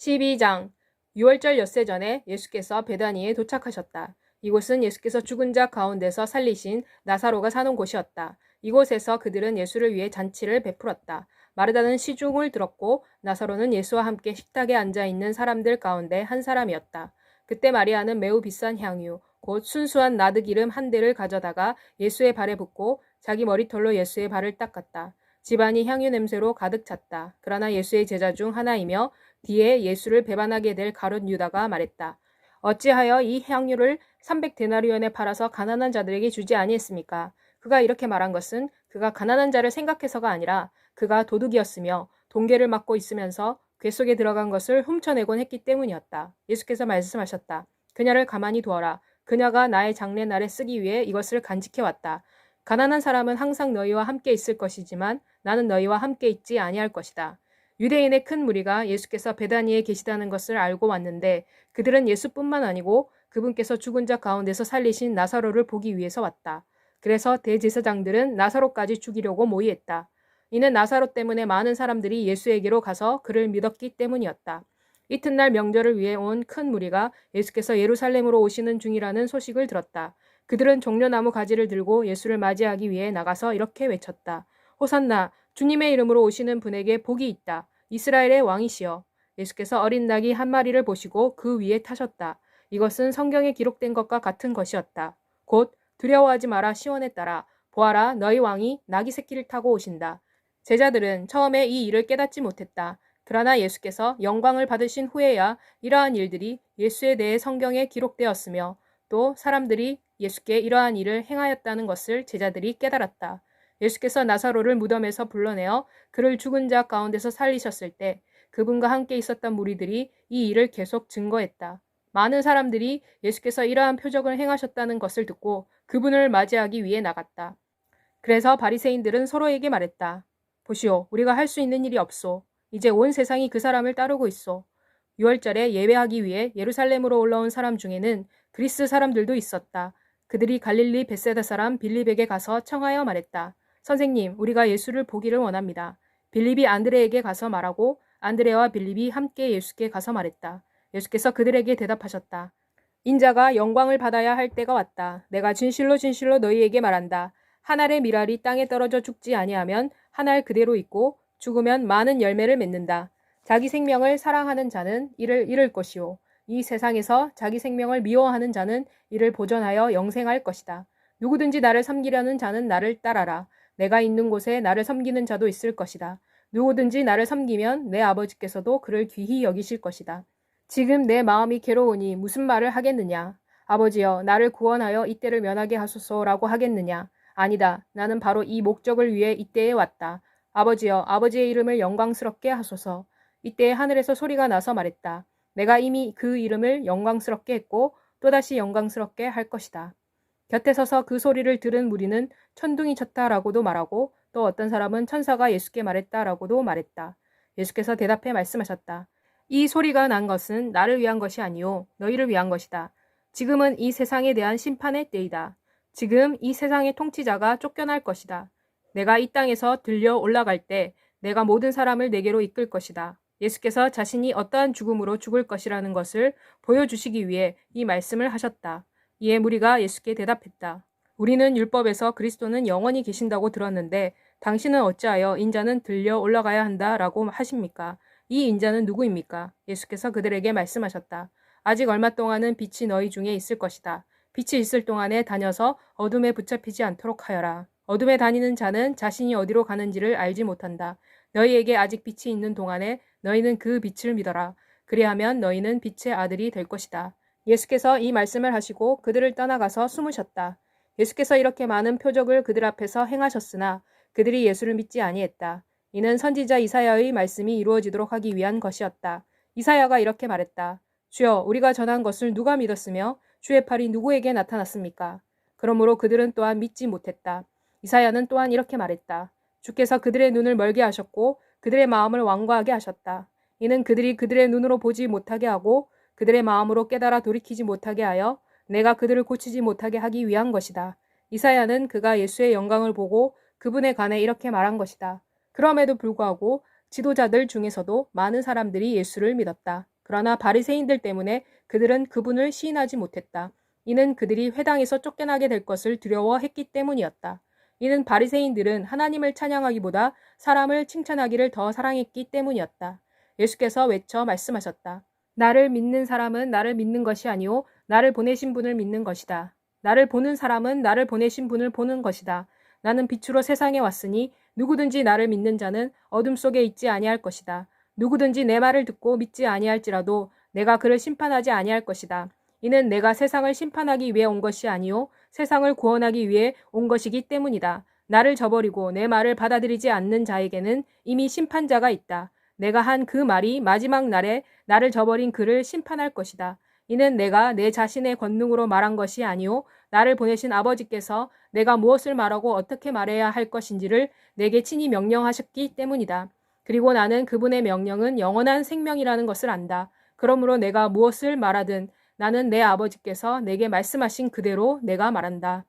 12장. 6월절 엿새 전에 예수께서 베다니에 도착하셨다. 이곳은 예수께서 죽은 자 가운데서 살리신 나사로가 사는 곳이었다. 이곳에서 그들은 예수를 위해 잔치를 베풀었다. 마르다는 시중을 들었고 나사로는 예수와 함께 식탁에 앉아있는 사람들 가운데 한 사람이었다. 그때 마리아는 매우 비싼 향유, 곧 순수한 나드기름 한 대를 가져다가 예수의 발에 붓고 자기 머리털로 예수의 발을 닦았다. 집안이 향유 냄새로 가득 찼다. 그러나 예수의 제자 중 하나이며 뒤에 예수를 배반하게 될 가룟 유다가 말했다. 어찌하여 이 향유를 300데나리온에 팔아서 가난한 자들에게 주지 아니했습니까? 그가 이렇게 말한 것은 그가 가난한 자를 생각해서가 아니라 그가 도둑이었으며 동계를 맡고 있으면서 궤 속에 들어간 것을 훔쳐내곤 했기 때문이었다. 예수께서 말씀하셨다. 그녀를 가만히 두어라. 그녀가 나의 장례날에 쓰기 위해 이것을 간직해왔다. 가난한 사람은 항상 너희와 함께 있을 것이지만 나는 너희와 함께 있지 아니할 것이다. 유대인의 큰 무리가 예수께서 베다니에 계시다는 것을 알고 왔는데 그들은 예수뿐만 아니고 그분께서 죽은 자 가운데서 살리신 나사로를 보기 위해서 왔다. 그래서 대제사장들은 나사로까지 죽이려고 모의했다. 이는 나사로 때문에 많은 사람들이 예수에게로 가서 그를 믿었기 때문이었다. 이튿날 명절을 위해 온 큰 무리가 예수께서 예루살렘으로 오시는 중이라는 소식을 들었다. 그들은 종려나무 가지를 들고 예수를 맞이하기 위해 나가서 이렇게 외쳤다. 호산나, 주님의 이름으로 오시는 분에게 복이 있다. 이스라엘의 왕이시여. 예수께서 어린 낙이 한 마리를 보시고 그 위에 타셨다. 이것은 성경에 기록된 것과 같은 것이었다. 곧 두려워하지 마라 시온에 따라 보아라 너희 왕이 낙이 새끼를 타고 오신다. 제자들은 처음에 이 일을 깨닫지 못했다. 그러나 예수께서 영광을 받으신 후에야 이러한 일들이 예수에 대해 성경에 기록되었으며 또 사람들이 예수께 이러한 일을 행하였다는 것을 제자들이 깨달았다. 예수께서 나사로를 무덤에서 불러내어 그를 죽은 자 가운데서 살리셨을 때 그분과 함께 있었던 무리들이 이 일을 계속 증거했다. 많은 사람들이 예수께서 이러한 표적을 행하셨다는 것을 듣고 그분을 맞이하기 위해 나갔다. 그래서 바리새인들은 서로에게 말했다. 보시오, 우리가 할 수 있는 일이 없소. 이제 온 세상이 그 사람을 따르고 있소. 6월절에 예배하기 위해 예루살렘으로 올라온 사람 중에는 그리스 사람들도 있었다. 그들이 갈릴리 벳세다 사람 빌립에게 가서 청하여 말했다. 선생님, 우리가 예수를 보기를 원합니다. 빌립이 안드레에게 가서 말하고 안드레와 빌립이 함께 예수께 가서 말했다. 예수께서 그들에게 대답하셨다. 인자가 영광을 받아야 할 때가 왔다. 내가 진실로 진실로 너희에게 말한다. 한 알의 밀알이 땅에 떨어져 죽지 아니하면 한 알 그대로 있고 죽으면 많은 열매를 맺는다. 자기 생명을 사랑하는 자는 이를 잃을 것이요. 이 세상에서 자기 생명을 미워하는 자는 이를 보존하여 영생할 것이다. 누구든지 나를 섬기려는 자는 나를 따라라. 내가 있는 곳에 나를 섬기는 자도 있을 것이다. 누구든지 나를 섬기면 내 아버지께서도 그를 귀히 여기실 것이다. 지금 내 마음이 괴로우니 무슨 말을 하겠느냐? 아버지여, 나를 구원하여 이때를 면하게 하소서라고 하겠느냐? 아니다. 나는 바로 이 목적을 위해 이때에 왔다. 아버지여, 아버지의 이름을 영광스럽게 하소서. 이때 하늘에서 소리가 나서 말했다. 내가 이미 그 이름을 영광스럽게 했고 또다시 영광스럽게 할 것이다. 곁에 서서 그 소리를 들은 무리는 천둥이 쳤다라고도 말하고 또 어떤 사람은 천사가 예수께 말했다라고도 말했다. 예수께서 대답해 말씀하셨다. 이 소리가 난 것은 나를 위한 것이 아니요 너희를 위한 것이다. 지금은 이 세상에 대한 심판의 때이다. 지금 이 세상의 통치자가 쫓겨날 것이다. 내가 이 땅에서 들려 올라갈 때 내가 모든 사람을 내게로 이끌 것이다. 예수께서 자신이 어떠한 죽음으로 죽을 것이라는 것을 보여주시기 위해 이 말씀을 하셨다. 이에 무리가 예수께 대답했다. 우리는 율법에서 그리스도는 영원히 계신다고 들었는데 당신은 어찌하여 인자는 들려 올라가야 한다라고 하십니까? 이 인자는 누구입니까? 예수께서 그들에게 말씀하셨다. 아직 얼마 동안은 빛이 너희 중에 있을 것이다. 빛이 있을 동안에 다녀서 어둠에 붙잡히지 않도록 하여라. 어둠에 다니는 자는 자신이 어디로 가는지를 알지 못한다. 너희에게 아직 빛이 있는 동안에 너희는 그 빛을 믿어라. 그리하면 너희는 빛의 아들이 될 것이다. 예수께서 이 말씀을 하시고 그들을 떠나가서 숨으셨다. 예수께서 이렇게 많은 표적을 그들 앞에서 행하셨으나 그들이 예수를 믿지 아니했다. 이는 선지자 이사야의 말씀이 이루어지도록 하기 위한 것이었다. 이사야가 이렇게 말했다. 주여, 우리가 전한 것을 누가 믿었으며 주의 팔이 누구에게 나타났습니까? 그러므로 그들은 또한 믿지 못했다. 이사야는 또한 이렇게 말했다. 주께서 그들의 눈을 멀게 하셨고 그들의 마음을 완고하게 하셨다. 이는 그들이 그들의 눈으로 보지 못하게 하고 그들의 마음으로 깨달아 돌이키지 못하게 하여 내가 그들을 고치지 못하게 하기 위한 것이다. 이사야는 그가 예수의 영광을 보고 그분에 관해 이렇게 말한 것이다. 그럼에도 불구하고 지도자들 중에서도 많은 사람들이 예수를 믿었다. 그러나 바리새인들 때문에 그들은 그분을 시인하지 못했다. 이는 그들이 회당에서 쫓겨나게 될 것을 두려워했기 때문이었다. 이는 바리새인들은 하나님을 찬양하기보다 사람을 칭찬하기를 더 사랑했기 때문이었다. 예수께서 외쳐 말씀하셨다. 나를 믿는 사람은 나를 믿는 것이 아니오 나를 보내신 분을 믿는 것이다. 나를 보는 사람은 나를 보내신 분을 보는 것이다. 나는 빛으로 세상에 왔으니 누구든지 나를 믿는 자는 어둠 속에 있지 아니할 것이다. 누구든지 내 말을 듣고 믿지 아니할지라도 내가 그를 심판하지 아니할 것이다. 이는 내가 세상을 심판하기 위해 온 것이 아니오 세상을 구원하기 위해 온 것이기 때문이다. 나를 저버리고 내 말을 받아들이지 않는 자에게는 이미 심판자가 있다. 내가 한 그 말이 마지막 날에 나를 저버린 그를 심판할 것이다. 이는 내가 내 자신의 권능으로 말한 것이 아니오 나를 보내신 아버지께서 내가 무엇을 말하고 어떻게 말해야 할 것인지를 내게 친히 명령하셨기 때문이다. 그리고 나는 그분의 명령은 영원한 생명이라는 것을 안다. 그러므로 내가 무엇을 말하든 나는 내 아버지께서 내게 말씀하신 그대로 내가 말한다.